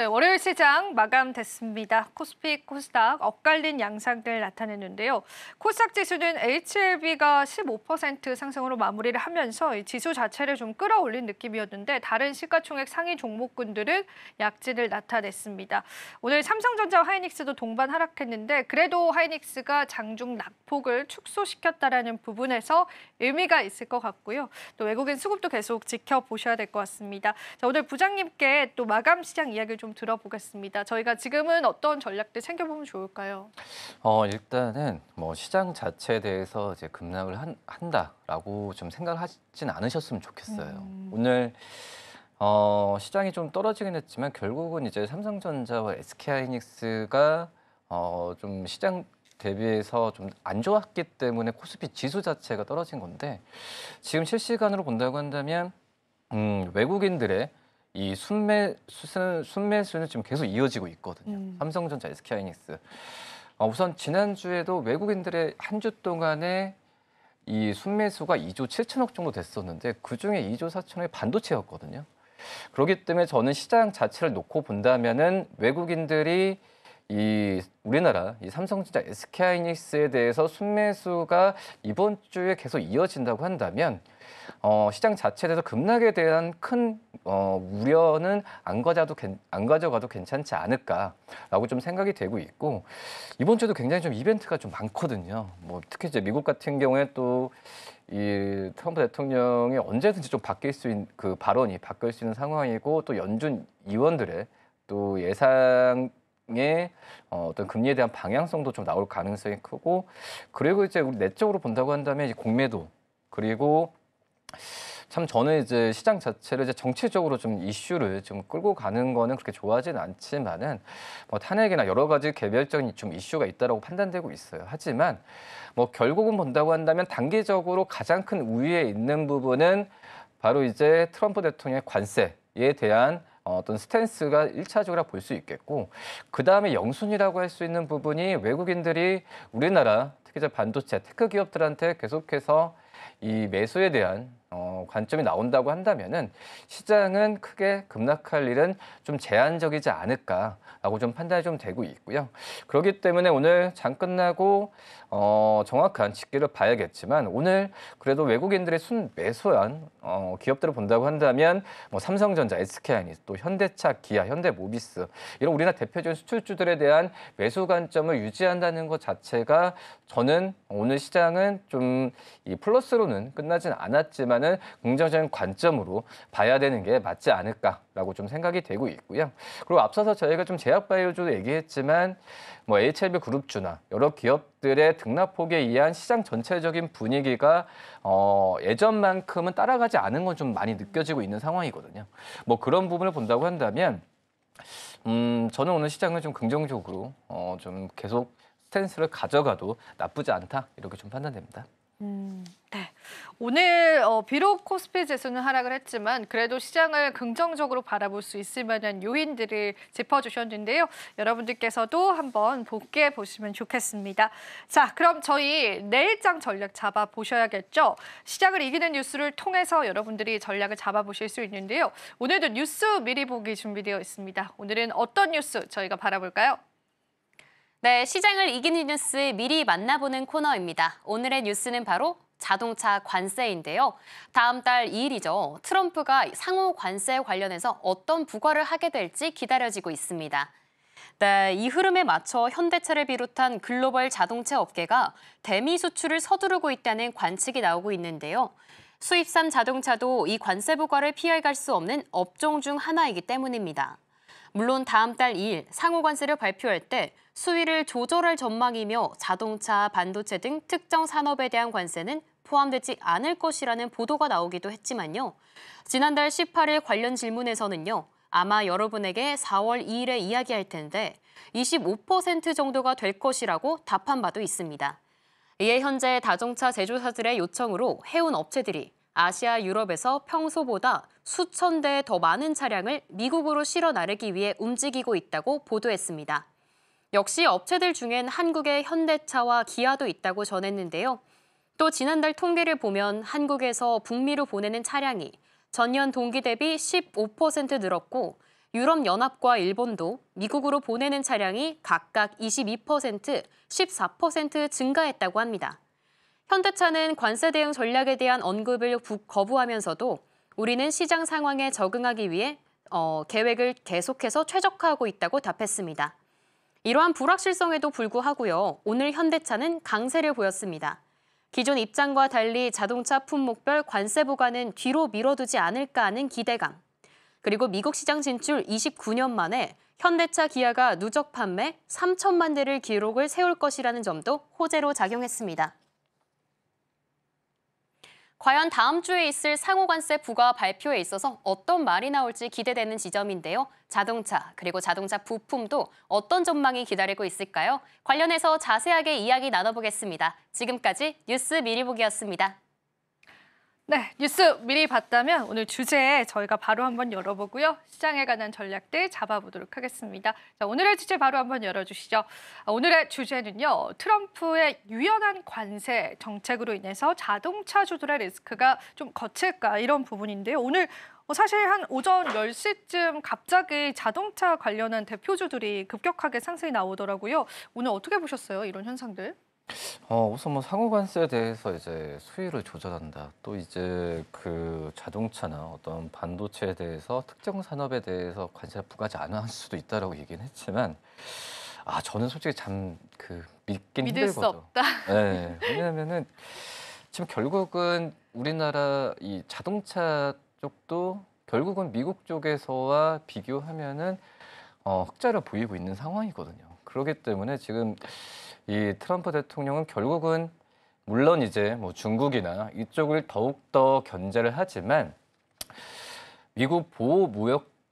네, 월요일 시장 마감됐습니다. 코스피, 코스닥 엇갈린 양상들 나타냈는데요. 코스닥 지수는 HLB가 15% 상승으로 마무리를 하면서 이 지수 자체를 좀 끌어올린 느낌이었는데 다른 시가총액 상위 종목군들은 약진을 나타냈습니다. 오늘 삼성전자와 하이닉스도 동반 하락했는데 그래도 하이닉스가 장중 낙폭을 축소시켰다라는 부분에서 의미가 있을 것 같고요. 또 외국인 수급도 계속 지켜보셔야 될 것 같습니다. 자, 오늘 부장님께 또 마감 시장 이야기를 좀 들어보겠습니다. 저희가 지금은 어떤 전략들 챙겨보면 좋을까요? 일단은 뭐 시장 자체에 대해서 이제 급락을 한다라고 좀 생각을 하진 않으셨으면 좋겠어요. 오늘 시장이 좀 떨어지긴 했지만 결국은 이제 삼성전자와 SK하이닉스가 좀 시장 대비해서 좀 안 좋았기 때문에 코스피 지수 자체가 떨어진 건데 지금 실시간으로 본다고 한다면 외국인들의 이 순매수는 지금 계속 이어지고 있거든요. 삼성전자, SK하이닉스. 우선 지난주에도 외국인들의 한 주 동안에 이 순매수가 2조 7천억 정도 됐었는데 그중에 2조 4천억이 반도체였거든요. 그렇기 때문에 저는 시장 자체를 놓고 본다면은 외국인들이 이 우리나라 이 삼성전자, SK하이닉스에 대해서 순매수가 이번 주에 계속 이어진다고 한다면 시장 자체에 대해서 급락에 대한 큰 우려는 안 가져가도 괜찮지 않을까라고 좀 생각이 되고 있고 이번 주도 굉장히 좀 이벤트가 좀 많거든요. 뭐 특히 이제 미국 같은 경우에 또 이 트럼프 대통령이 언제든지 좀 바뀔 수 있는 그 발언이 바뀔 수 있는 상황이고 또 연준 의원들의 또 예상의 어떤 금리에 대한 방향성도 좀 나올 가능성이 크고 그리고 이제 우리 내적으로 본다고 한다면 이제 공매도 그리고 참 저는 이제 시장 자체를 이제 정치적으로 좀 이슈를 좀 끌고 가는 거는 그렇게 좋아하진 않지만은 뭐 탄핵이나 여러 가지 개별적인 좀 이슈가 있다라고 판단되고 있어요. 하지만 뭐 결국은 본다고 한다면 단기적으로 가장 큰 우위에 있는 부분은 바로 이제 트럼프 대통령의 관세에 대한 어떤 스탠스가 1차적으로 볼 수 있겠고 그다음에 영순위라고 할 수 있는 부분이 외국인들이 우리나라 특히 이제 반도체 테크 기업들한테 계속해서 이 매수에 대한 관점이 나온다고 한다면은 시장은 크게 급락할 일은 좀 제한적이지 않을까라고 좀 판단이 좀 되고 있고요. 그렇기 때문에 오늘 장 끝나고 정확한 집계를 봐야겠지만 오늘 그래도 외국인들의 순매수한 기업들을 본다고 한다면 뭐 삼성전자, SK하이닉스, 또 현대차, 기아, 현대모비스 이런 우리나라 대표적인 수출주들에 대한 매수 관점을 유지한다는 것 자체가 저는 오늘 시장은 좀 이 플러스로는 끝나진 않았지만은 긍정적인 관점으로 봐야 되는 게 맞지 않을까라고 좀 생각이 되고 있고요. 그리고 앞서서 저희가 좀 제약바이오주도 얘기했지만 뭐 HLB 그룹주나 여러 기업들의 등락폭에 의한 시장 전체적인 분위기가 예전만큼은 따라가지 않은 건 좀 많이 느껴지고 있는 상황이거든요. 뭐 그런 부분을 본다고 한다면 저는 오늘 시장을 좀 긍정적으로 좀 계속 스탠스를 가져가도 나쁘지 않다 이렇게 좀 판단됩니다. 네. 오늘 비록 코스피 지수는 하락을 했지만 그래도 시장을 긍정적으로 바라볼 수 있을 만한 요인들을 짚어주셨는데요. 여러분들께서도 한번 복귀해 보시면 좋겠습니다. 자, 그럼 저희 내일장 전략 잡아보셔야겠죠. 시장을 이기는 뉴스를 통해서 여러분들이 전략을 잡아보실 수 있는데요. 오늘도 뉴스 미리 보기 준비되어 있습니다. 오늘은 어떤 뉴스 저희가 바라볼까요? 네, 시장을 이기는 뉴스 미리 만나보는 코너입니다. 오늘의 뉴스는 바로 자동차 관세인데요. 다음 달 2일이죠. 트럼프가 상호 관세 관련해서 어떤 부과를 하게 될지 기다려지고 있습니다. 네, 이 흐름에 맞춰 현대차를 비롯한 글로벌 자동차 업계가 대미 수출을 서두르고 있다는 관측이 나오고 있는데요. 수입산 자동차도 이 관세 부과를 피해갈 수 없는 업종 중 하나이기 때문입니다. 물론 다음 달 2일 상호 관세를 발표할 때 수위를 조절할 전망이며 자동차, 반도체 등 특정 산업에 대한 관세는 포함되지 않을 것이라는 보도가 나오기도 했지만요. 지난달 18일 관련 질문에서는요. 아마 여러분에게 4월 2일에 이야기할 텐데 25% 정도가 될 것이라고 답한 바도 있습니다. 이에 현재 자동차 제조사들의 요청으로 해운 업체들이 아시아, 유럽에서 평소보다 수천 대 더 많은 차량을 미국으로 실어 나르기 위해 움직이고 있다고 보도했습니다. 역시 업체들 중엔 한국의 현대차와 기아도 있다고 전했는데요. 또 지난달 통계를 보면 한국에서 북미로 보내는 차량이 전년 동기 대비 15% 늘었고 유럽연합과 일본도 미국으로 보내는 차량이 각각 22%, 14% 증가했다고 합니다. 현대차는 관세 대응 전략에 대한 언급을 거부하면서도 우리는 시장 상황에 적응하기 위해 계획을 계속해서 최적화하고 있다고 답했습니다. 이러한 불확실성에도 불구하고요, 오늘 현대차는 강세를 보였습니다. 기존 입장과 달리 자동차 품목별 관세 부과는 뒤로 미뤄두지 않을까 하는 기대감, 그리고 미국 시장 진출 29년 만에 현대차 기아가 누적 판매 3천만 대를 기록을 세울 것이라는 점도 호재로 작용했습니다. 과연 다음 주에 있을 상호관세 부과 발표에 있어서 어떤 말이 나올지 기대되는 지점인데요. 자동차, 그리고 자동차 부품도 어떤 전망이 기다리고 있을까요? 관련해서 자세하게 이야기 나눠보겠습니다. 지금까지 뉴스 미리 보기였습니다. 네, 뉴스 미리 봤다면 오늘 주제 저희가 바로 한번 열어보고요. 시장에 관한 전략들 잡아보도록 하겠습니다. 자, 오늘의 주제 바로 한번 열어주시죠. 오늘의 주제는요, 트럼프의 유연한 관세 정책으로 인해서 자동차주들의 리스크가 좀 거칠까 이런 부분인데요. 오늘 사실 한 오전 10시쯤 갑자기 자동차 관련한 대표주들이 급격하게 상승이 나오더라고요. 오늘 어떻게 보셨어요, 이런 현상들? 우선 뭐 상호관세에 대해서 이제 수위를 조절한다. 또 이제 그 자동차나 어떤 반도체에 대해서 특정 산업에 대해서 관세를 부과하지 않을 수도 있다라고 얘기는 했지만, 저는 솔직히 참 믿긴 믿을 수 힘들거든요. 없다. 네, 왜냐하면은 지금 결국은 우리나라 이 자동차 쪽도 결국은 미국 쪽에서와 비교하면은 흑자를 보이고 있는 상황이거든요. 그렇기 때문에 지금 이 트럼프 대통령은 결국은 물론 이제 뭐 중국이나 이쪽을 더욱더 견제를 하지만 미국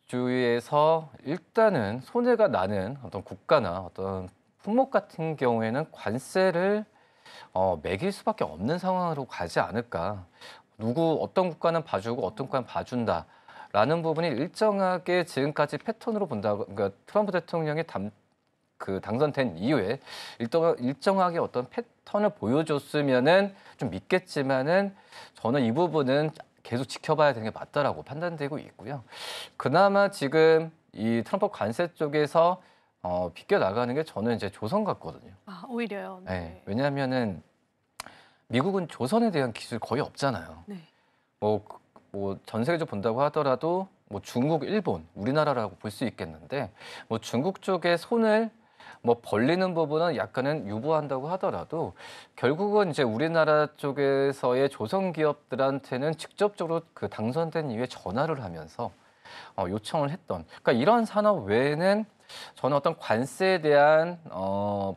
보호무역주의에서 일단은 손해가 나는 어떤 국가나 어떤 품목 같은 경우에는 관세를 매길 수밖에 없는 상황으로 가지 않을까. 어떤 국가는 봐주고 어떤 국가는 봐준다라는 부분이 일정하게 지금까지 패턴으로 본다고, 그러니까 트럼프 대통령이 당선된 이후에 일정하게 어떤 패턴을 보여줬으면은 좀 믿겠지만은 저는 이 부분은 계속 지켜봐야 되는 게 맞다라고 판단되고 있고요. 그나마 지금 이 트럼프 관세 쪽에서 비껴 나가는 게 저는 이제 조선 같거든요. 오히려요. 네. 왜냐하면은 미국은 조선에 대한 기술이 거의 없잖아요. 네. 뭐 전 세계적으로 본다고 하더라도 뭐 중국, 일본, 우리나라라고 볼 수 있겠는데, 뭐 중국 쪽에 손을 뭐 벌리는 부분은 약간은 유보한다고 하더라도 결국은 이제 우리나라 쪽에서의 조선 기업들한테는 직접적으로 당선된 이후에 전화를 하면서 요청을 했던, 그러니까 이런 산업 외에는 저는 어떤 관세에 대한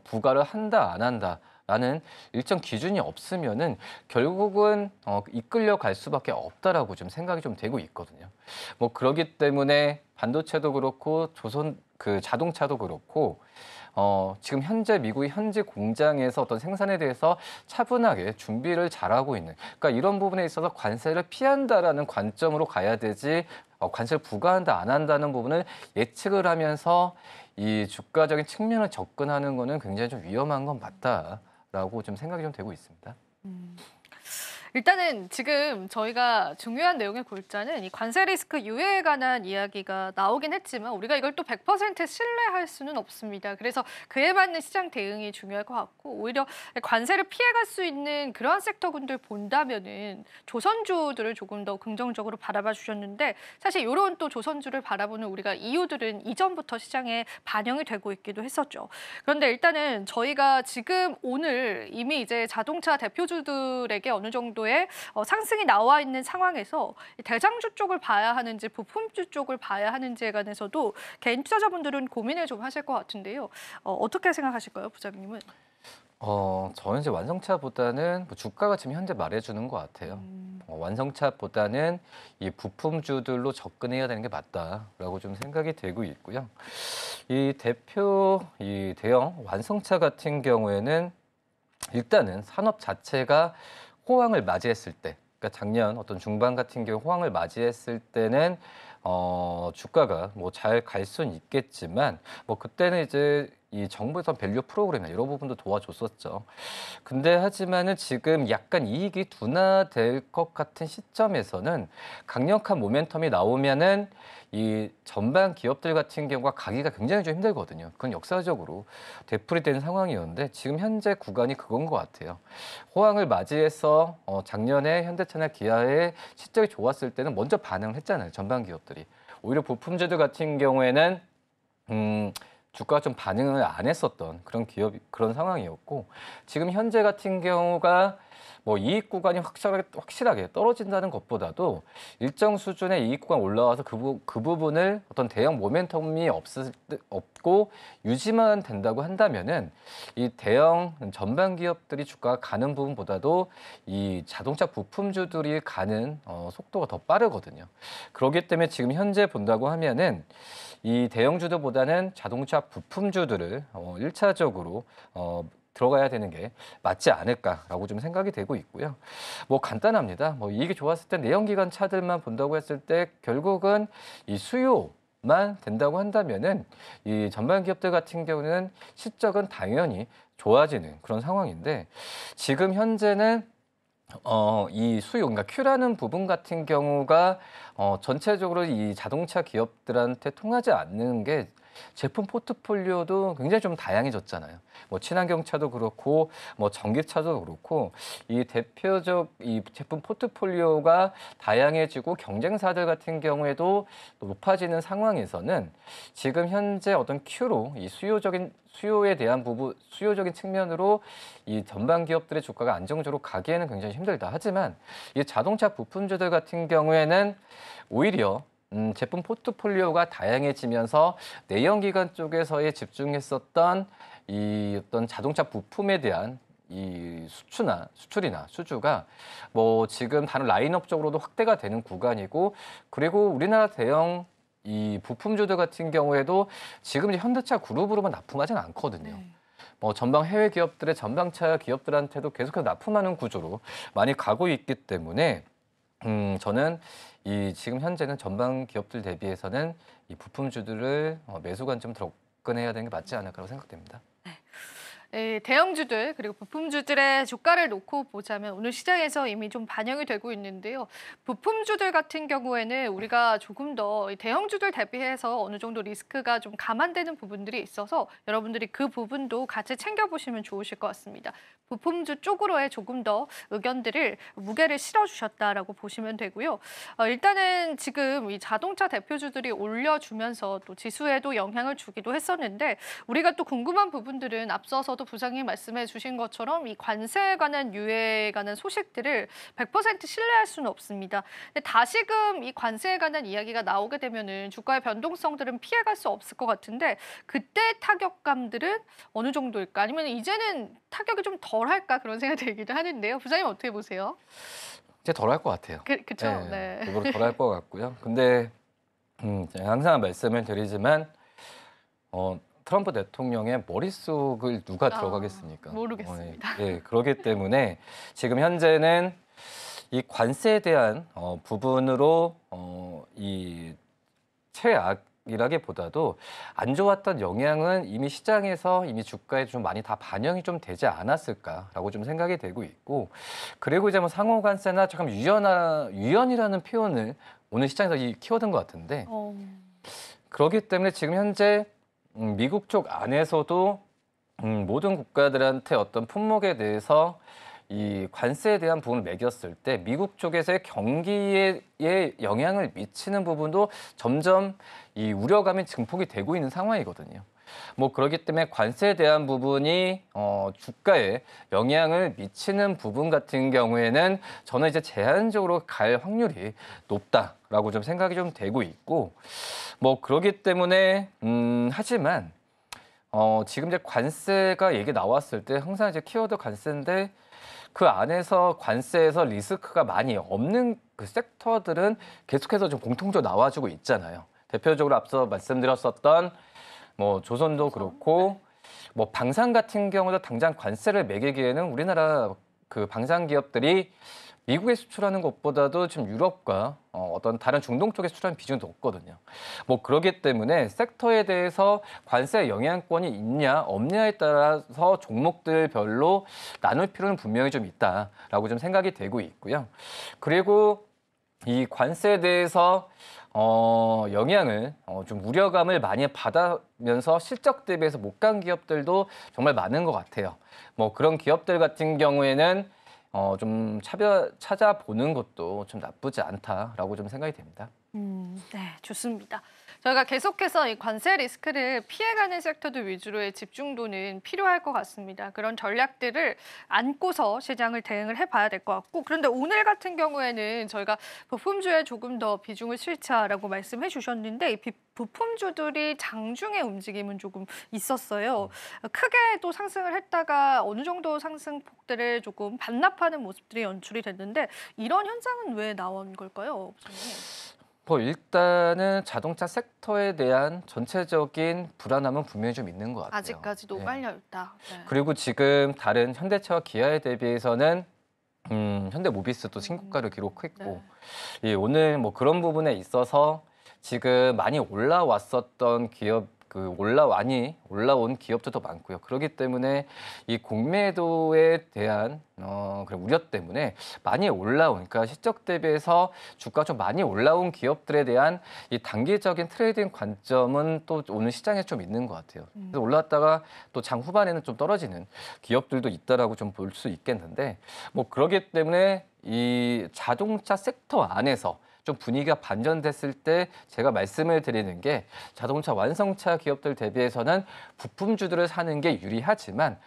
부과를 한다 안 한다라는 일정 기준이 없으면은 결국은 이끌려 갈 수밖에 없다라고 좀 생각이 좀 되고 있거든요. 뭐 그러기 때문에 반도체도 그렇고 자동차도 그렇고 지금 현재 미국의 현지 공장에서 어떤 생산에 대해서 차분하게 준비를 잘하고 있는, 그러니까 이런 부분에 있어서 관세를 피한다라는 관점으로 가야 되지, 관세를 부과한다 안 한다는 부분을 예측을 하면서 이 주가적인 측면을 접근하는 거는 굉장히 좀 위험한 건 맞다라고 좀 생각이 좀 되고 있습니다. 일단은 지금 저희가 중요한 내용의 골자는 이 관세 리스크 유예에 관한 이야기가 나오긴 했지만 우리가 이걸 또 100% 신뢰할 수는 없습니다. 그래서 그에 맞는 시장 대응이 중요할 것 같고, 오히려 관세를 피해갈 수 있는 그러한 섹터군들 본다면은 조선주들을 조금 더 긍정적으로 바라봐 주셨는데, 사실 이런 또 조선주를 바라보는 우리가 이유들은 이전부터 시장에 반영이 되고 있기도 했었죠. 그런데 일단은 저희가 지금 오늘 이미 이제 자동차 대표주들에게 어느 정도 상승이 나와 있는 상황에서 대장주 쪽을 봐야 하는지 부품주 쪽을 봐야 하는지에 관해서도 개인 투자자분들은 고민을 좀 하실 것 같은데요. 어떻게 생각하실까요, 부장님은? 저는 이제 완성차보다는 주가가 지금 현재 말해주는 것 같아요. 완성차보다는 이 부품주들로 접근해야 되는 게 맞다라고 좀 생각이 되고 있고요. 이 대형 완성차 같은 경우에는 일단은 산업 자체가 호황을 맞이했을 때, 그러니까 작년 어떤 중반 같은 경우 호황을 맞이했을 때는 주가가 뭐 잘 갈 수는 있겠지만, 뭐 그때는 이제 이 정부에서 밸류 프로그램이나 이런 부분도 도와줬었죠. 근데 하지만은 지금 약간 이익이 둔화될 것 같은 시점에서는 강력한 모멘텀이 나오면은 이 전반 기업들 같은 경우가 가기가 굉장히 좀 힘들거든요. 그건 역사적으로 되풀이된 상황이었는데 지금 현재 구간이 그건 것 같아요. 호황을 맞이해서 작년에 현대차나 기아의 실적이 좋았을 때는 먼저 반응을 했잖아요. 전반 기업들이. 오히려 부품주들 같은 경우에는 주가가 좀 반응을 안 했었던 그런 상황이었고 지금 현재 같은 경우가 뭐 이익 구간이 확실하게 떨어진다는 것보다도 일정 수준의 이익 구간 올라와서 그 부분을 어떤 대형 모멘텀이 없고 유지만 된다고 한다면은 이 대형 전반 기업들이 주가가 가는 부분보다도 이 자동차 부품주들이 가는 속도가 더 빠르거든요. 그렇기 때문에 지금 현재 본다고 하면은 이 대형주들보다는 자동차 부품주들을 1차적으로 들어가야 되는 게 맞지 않을까라고 좀 생각이 되고 있고요. 뭐 간단합니다. 뭐 이익이 좋았을 때 내연기관 차들만 본다고 했을 때 결국은 이 수요만 된다고 한다면은 이 전반 기업들 같은 경우는 실적은 당연히 좋아지는 그런 상황인데 지금 현재는 이 수요, 그러니까 Q라는 부분 같은 경우가 전체적으로 이 자동차 기업들한테 통하지 않는 게 제품 포트폴리오도 굉장히 좀 다양해졌잖아요. 뭐 친환경차도 그렇고, 뭐 전기차도 그렇고, 이 대표적 이 제품 포트폴리오가 다양해지고 경쟁사들 같은 경우에도 높아지는 상황에서는 지금 현재 어떤 Q로 이 수요에 대한 부분, 수요적인 측면으로 이 전반 기업들의 주가가 안정적으로 가기에는 굉장히 힘들다. 하지만 이 자동차 부품주들 같은 경우에는 오히려 제품 포트폴리오가 다양해지면서 내연기관 쪽에서의 집중했었던 이 어떤 자동차 부품에 대한 이 수출이나 수주가 뭐 지금 다른 라인업적으로도 확대가 되는 구간이고 그리고 우리나라 대형 이 부품주들 같은 경우에도 지금 이제 현대차 그룹으로만 납품하지는 않거든요. 뭐 전방 해외 기업들의 전방차 기업들한테도 계속해서 납품하는 구조로 많이 가고 있기 때문에 저는 이 지금 현재는 전방 기업들 대비해서는 이 부품주들을 매수 관점 접근해야 되는 게 맞지 않을까라고 생각됩니다. 대형주들 그리고 부품주들의 주가를 놓고 보자면 오늘 시장에서 이미 좀 반영이 되고 있는데요. 부품주들 같은 경우에는 우리가 조금 더 대형주들 대비해서 어느 정도 리스크가 좀 감안되는 부분들이 있어서 여러분들이 그 부분도 같이 챙겨보시면 좋으실 것 같습니다. 부품주 쪽으로의 조금 더 의견들을 무게를 실어주셨다라고 보시면 되고요. 일단은 지금 이 자동차 대표주들이 올려주면서 또 지수에도 영향을 주기도 했었는데 우리가 또 궁금한 부분들은 앞서서도 부장님 말씀해 주신 것처럼 이 관세에 관한 유예에 관한 소식들을 100% 신뢰할 수는 없습니다. 근데 다시금 이 관세에 관한 이야기가 나오게 되면은 주가의 변동성들은 피해갈 수 없을 것 같은데 그때 타격감들은 어느 정도일까? 아니면 이제는 타격이 좀 덜할까 그런 생각이 들기도 하는데요. 부장님 어떻게 보세요? 이제 덜 할 것 같아요. 그렇죠. 네. 일부러 덜 할 것 같고요. 근데 제가 항상 말씀을 드리지만 트럼프 대통령의 머릿속을 누가 들어가겠습니까? 모르겠습니다. 그렇기 때문에 지금 현재는 이 관세에 대한 부분으로 이 최악이라기보다도 안 좋았던 영향은 이미 시장에서 이미 주가에 좀 많이 다 반영이 좀 되지 않았을까라고 좀 생각이 되고 있고 그리고 이제 뭐 상호 관세나 잠깐 유연이라는 표현을 오늘 시장에서 키워드인 것 같은데 그렇기 때문에 지금 현재 미국 쪽 안에서도 모든 국가들한테 어떤 품목에 대해서 이 관세에 대한 부분을 매겼을 때 미국 쪽에서의 경기에 영향을 미치는 부분도 점점 이 우려감이 증폭이 되고 있는 상황이거든요. 뭐 그렇기 때문에 관세에 대한 부분이 주가에 영향을 미치는 부분 같은 경우에는 저는 이제 제한적으로 갈 확률이 높다라고 좀 생각이 좀 되고 있고 뭐 그렇기 때문에 하지만 지금 이제 관세가 얘기 나왔을 때 항상 이제 키워드 관세인데 그 안에서 관세에서 리스크가 많이 없는 그 섹터들은 계속해서 좀 공통적으로 나와주고 있잖아요. 대표적으로 앞서 말씀드렸었던 뭐 조선도 그렇고 뭐 방산 같은 경우도 당장 관세를 매기기에는 우리나라 그 방산 기업들이 미국에 수출하는 것보다도 지금 유럽과 어떤 다른 중동 쪽에 수출하는 비중이 높거든요. 뭐 그러기 때문에 섹터에 대해서 관세 영향권이 있냐 없냐에 따라서 종목들별로 나눌 필요는 분명히 좀 있다라고 좀 생각이 되고 있고요. 그리고 이 관세에 대해서 영향을 좀 우려감을 많이 받으면서 실적 대비해서 못 간 기업들도 정말 많은 것 같아요. 뭐 그런 기업들 같은 경우에는 좀 찾아보는 것도 좀 나쁘지 않다라고 좀 생각이 됩니다. 네, 좋습니다. 저희가 계속해서 이 관세 리스크를 피해가는 섹터들 위주로의 집중도는 필요할 것 같습니다. 그런 전략들을 안고서 시장을 대응을 해봐야 될 것 같고, 그런데 오늘 같은 경우에는 저희가 부품주에 조금 더 비중을 실자라고 말씀해 주셨는데, 이 부품주들이 장중에 움직임은 조금 있었어요. 크게 또 상승을 했다가 어느 정도 상승폭들을 조금 반납하는 모습들이 연출이 됐는데, 이런 현상은 왜 나온 걸까요, 부장님? 뭐 일단은 자동차 섹터에 대한 전체적인 불안함은 분명히 좀 있는 것 같아요. 아직까지도 네. 깔려있다. 네. 그리고 지금 다른 현대차와 기아에 대비해서는 현대모비스도 신고가를 기록했고 예, 오늘 뭐 그런 부분에 있어서 지금 많이 올라왔었던 기업 올라온 기업들도 많고요. 그렇기 때문에 이 공매도에 대한 그런 우려 때문에 많이 올라온, 그러니까 실적 대비해서 주가 좀 많이 올라온 기업들에 대한 이 단기적인 트레이딩 관점은 또 오늘 시장에 좀 있는 것 같아요. 그래서 올라왔다가 또 장 후반에는 좀 떨어지는 기업들도 있다라고 좀 볼 수 있겠는데, 뭐 그렇기 때문에 이 자동차 섹터 안에서 좀 분위기가 반전됐을 때 제가 말씀을 드리는 게 자동차 완성차 기업들 대비해서는 부품주들을 사는 게 유리하지만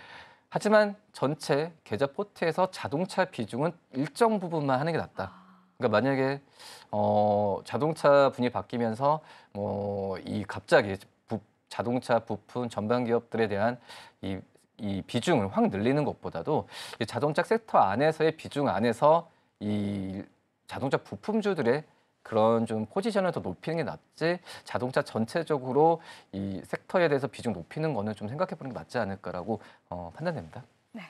전체 계좌 포트에서 자동차 비중은 일정 부분만 하는 게 낫다. 그러니까 만약에 자동차 분이 바뀌면서 이 갑자기 자동차 부품 전반 기업들에 대한 이 비중을 확 늘리는 것보다도 이 자동차 섹터 안에서의 비중 안에서 이 자동차 부품주들의 그런 좀 포지션을 더 높이는 게 낫지, 자동차 전체적으로 이 섹터에 대해서 비중 높이는 거는 좀 생각해 보는 게 맞지 않을까라고 판단됩니다. 네.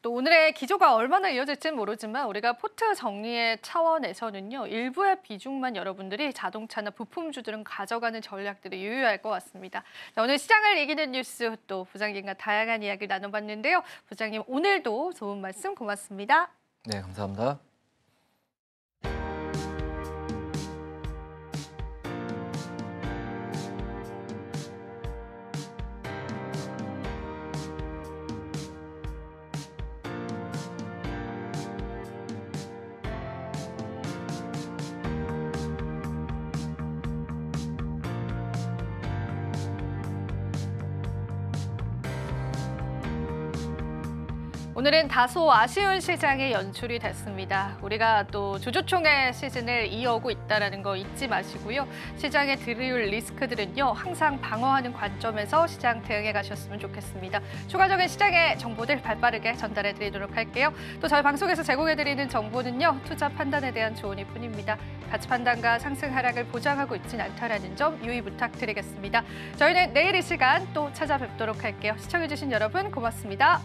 또 오늘의 기조가 얼마나 이어질지는 모르지만 우리가 포트 정리의 차원에서는요, 일부의 비중만 여러분들이 자동차나 부품주들은 가져가는 전략들이 유효할 것 같습니다. 자, 오늘 시장을 이기는 뉴스, 또 부장님과 다양한 이야기를 나눠봤는데요. 부장님, 오늘도 좋은 말씀 고맙습니다. 네, 감사합니다. 오늘은 다소 아쉬운 시장이 연출이 됐습니다. 우리가 또 주주총회 시즌을 이어오고 있다는 거 잊지 마시고요. 시장에 들이올 리스크들은요, 항상 방어하는 관점에서 시장 대응해 가셨으면 좋겠습니다. 추가적인 시장의 정보들 발빠르게 전달해 드리도록 할게요. 또 저희 방송에서 제공해 드리는 정보는요, 투자 판단에 대한 조언일 뿐입니다. 가치 판단과 상승 하락을 보장하고 있진 않다라는 점 유의 부탁드리겠습니다. 저희는 내일 이 시간 또 찾아뵙도록 할게요. 시청해 주신 여러분 고맙습니다.